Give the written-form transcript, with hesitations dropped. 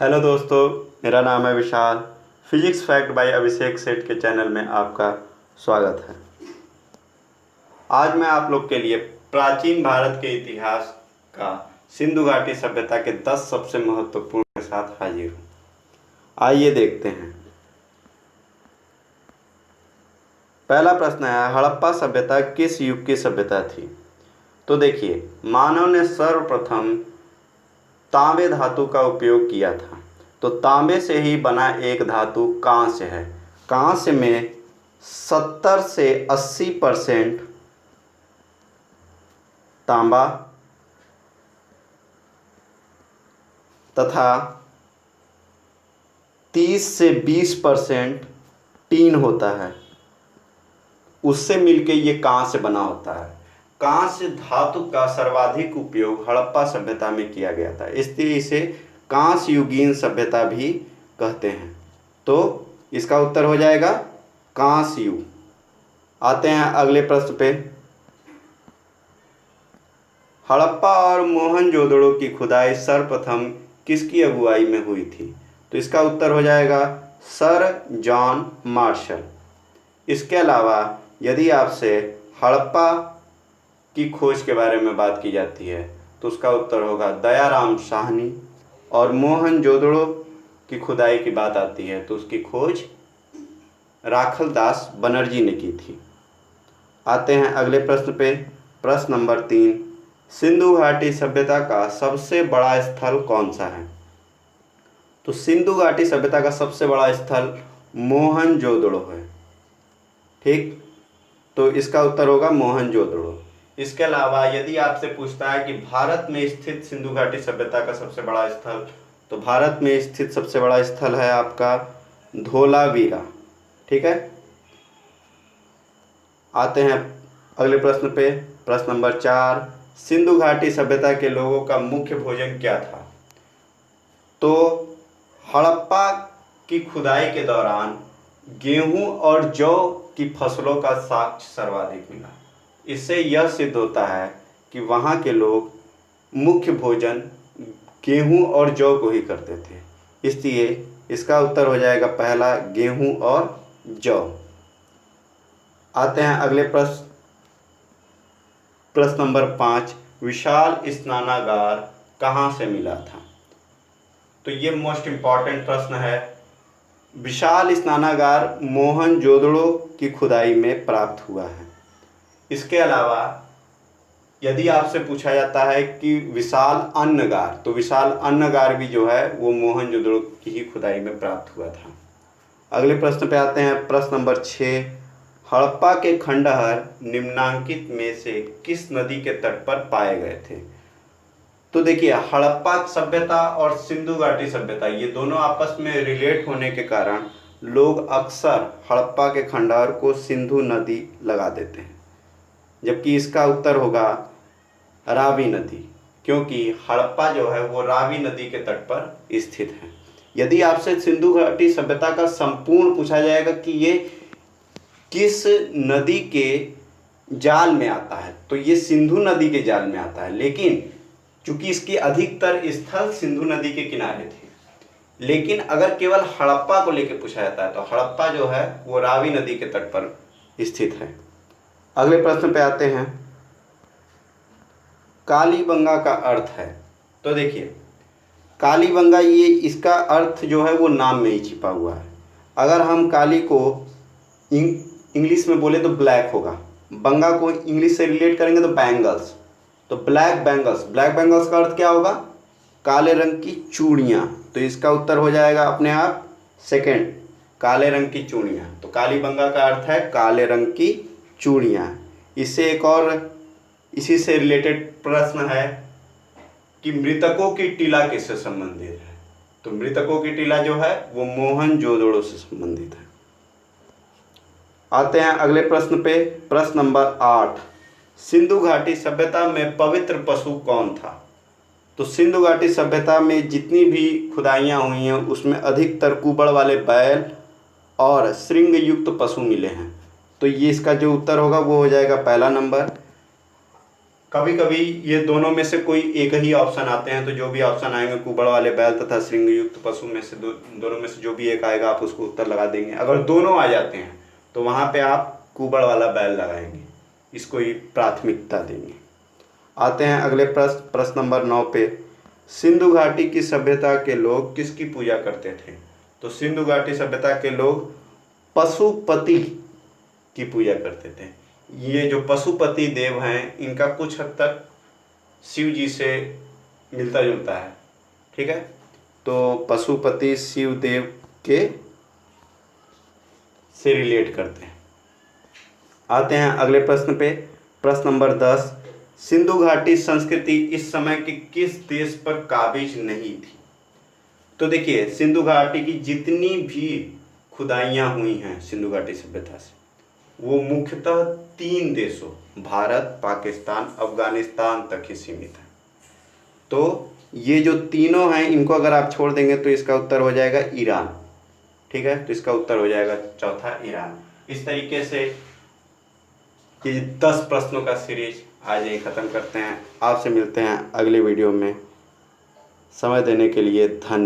Hello दोस्तों, मेरा नाम है विशाल। फिजिक्स फैक्ट बाय अभिषेक सेठ के चैनल में आपका स्वागत है। आज मैं आप लोग के लिए प्राचीन भारत के इतिहास का सिंधु घाटी सभ्यता के 10 सबसे महत्वपूर्ण के साथ हाजिर हूँ। आइए देखते हैं। पहला प्रश्न है, हड़प्पा सभ्यता किस युग की सभ्यता थी? तो देखिए, मानव ने सर्वप्रथम तांबे धातु का उपयोग किया था। तो तांबे से ही बना एक धातु कांस्य है। कांस्य में 70 से 80% तांबा तथा 30 से 20% टीन होता है। उससे मिलके ये कांस्य बना होता है। कांस्य धातु का सर्वाधिक उपयोग हड़प्पा सभ्यता में किया गया था, इसलिए इसे कांस्य युगीन सभ्यता भी कहते हैं। तो इसका उत्तर हो जाएगा कांस्य युग। आते हैं अगले प्रश्न पे। हड़प्पा और मोहनजोदड़ो की खुदाई सर्वप्रथम किसकी अगुवाई में हुई थी? तो इसका उत्तर हो जाएगा सर जॉन मार्शल। इसके अलावा यदि आपसे हड़प्पा की खोज के बारे में बात की जाती है तो उसका उत्तर होगा दयाराम साहनी, और मोहनजोदड़ो की खुदाई की बात आती है तो उसकी खोज राखलदास बनर्जी ने की थी। आते हैं अगले प्रश्न पे। प्रश्न नंबर 3, सिंधु घाटी सभ्यता का सबसे बड़ा स्थल कौन सा है? तो सिंधु घाटी सभ्यता का सबसे बड़ा स्थल मोहनजोदड़ो है। ठीक, तो इसका उत्तर होगा मोहनजोदड़ो। इसके अलावा यदि आपसे पूछता है कि भारत में स्थित सिंधु घाटी सभ्यता का सबसे बड़ा स्थल, तो भारत में स्थित सबसे बड़ा स्थल है आपका धोलावीरा। ठीक है, आते हैं अगले प्रश्न पे। प्रश्न नंबर 4, सिंधु घाटी सभ्यता के लोगों का मुख्य भोजन क्या था? तो हड़प्पा की खुदाई के दौरान गेहूं और जौ की फसलों का साक्ष्य सर्वाधिक मिला। इससे यह सिद्ध होता है कि वहाँ के लोग मुख्य भोजन गेहूं और जौ को ही करते थे, इसलिए इसका उत्तर हो जाएगा पहला गेहूं और जौ। आते हैं अगले प्रश्न। प्रश्न नंबर 5, विशाल स्नानागार कहाँ से मिला था? तो ये मोस्ट इम्पॉर्टेंट प्रश्न है। विशाल स्नानागार मोहनजोदड़ो की खुदाई में प्राप्त हुआ है। इसके अलावा यदि आपसे पूछा जाता है कि विशाल अन्नगार, तो विशाल अन्नगार भी जो है वो मोहनजोदड़ो की ही खुदाई में प्राप्त हुआ था। अगले प्रश्न पे आते हैं। प्रश्न नंबर 6, हड़प्पा के खंडहर निम्नांकित में से किस नदी के तट पर पाए गए थे? तो देखिए, हड़प्पा सभ्यता और सिंधु घाटी सभ्यता ये दोनों आपस में रिलेट होने के कारण लोग अक्सर हड़प्पा के खंडहर को सिंधु नदी लगा देते हैं, जबकि इसका उत्तर होगा रावी नदी, क्योंकि हड़प्पा जो है वो रावी नदी के तट पर स्थित है। यदि आपसे सिंधु घाटी सभ्यता का संपूर्ण पूछा जाएगा कि ये किस नदी के जाल में आता है, तो ये सिंधु नदी के जाल में आता है, लेकिन चूंकि इसके अधिकतर स्थल सिंधु नदी के किनारे थे। लेकिन अगर केवल हड़प्पा को लेकर पूछा जाता है तो हड़प्पा जो है वो रावी नदी के तट पर स्थित है। अगले प्रश्न पे आते हैं। कालीबंगा का अर्थ है? तो देखिए, कालीबंगा ये इसका अर्थ जो है वो नाम में ही छिपा हुआ है। अगर हम काली को इंग्लिश में बोले तो ब्लैक होगा, बंगा को इंग्लिश से रिलेट करेंगे तो बैंगल्स, तो ब्लैक बैंगल्स। ब्लैक बैंगल्स का अर्थ क्या होगा? काले रंग की चूड़ियाँ। तो इसका उत्तर हो जाएगा अपने आप सेकंड, काले रंग की चूड़ियाँ। तो कालीबंगा का अर्थ है काले रंग की चूड़ियाँ। इससे एक और इसी से रिलेटेड प्रश्न है कि मृतकों की टीला किससे संबंधित है? तो मृतकों की टीला जो है वो मोहनजोदड़ो से संबंधित है। आते हैं अगले प्रश्न पे। प्रश्न नंबर 8, सिंधु घाटी सभ्यता में पवित्र पशु कौन था? तो सिंधु घाटी सभ्यता में जितनी भी खुदाइयाँ हुई हैं उसमें अधिकतर कुबड़ वाले बैल और श्रृंग युक्त पशु मिले हैं। तो ये इसका जो उत्तर होगा वो हो जाएगा पहला नंबर कभी कभी ये दोनों में से कोई एक ही ऑप्शन आते हैं, तो जो भी ऑप्शन आएंगे कुबड़ वाले बैल तथा श्रृंग युक्त पशु में से दोनों में से जो भी एक आएगा आप उसको उत्तर लगा देंगे। अगर दोनों आ जाते हैं तो वहाँ पे आप कुबड़ वाला बैल लगाएंगे, इसको ही प्राथमिकता देंगे। आते हैं अगले प्रश्न नंबर 9 पे। सिंधु घाटी की सभ्यता के लोग किसकी पूजा करते थे? तो सिंधु घाटी सभ्यता के लोग पशुपति की पूजा करते थे। ये जो पशुपति देव हैं इनका कुछ हद तक शिव जी से मिलता जुलता है, ठीक है। तो पशुपति शिव देव के से रिलेट करते हैं। आते हैं अगले प्रश्न पे, प्रश्न नंबर 10। सिंधु घाटी संस्कृति इस समय के किस देश पर काबिज नहीं थी? तो देखिए, सिंधु घाटी की जितनी भी खुदाइयाँ हुई हैं सिंधु घाटी सभ्यता से, वो मुख्यतः 3 देशों भारत, पाकिस्तान, अफगानिस्तान तक ही सीमित है। तो ये जो तीनों हैं इनको अगर आप छोड़ देंगे तो इसका उत्तर हो जाएगा ईरान, ठीक है। तो इसका उत्तर हो जाएगा चौथा ईरान। इस तरीके से ये 10 प्रश्नों का सीरीज आज यही ख़त्म करते हैं। आपसे मिलते हैं अगले वीडियो में। समय देने के लिए धन्यवाद।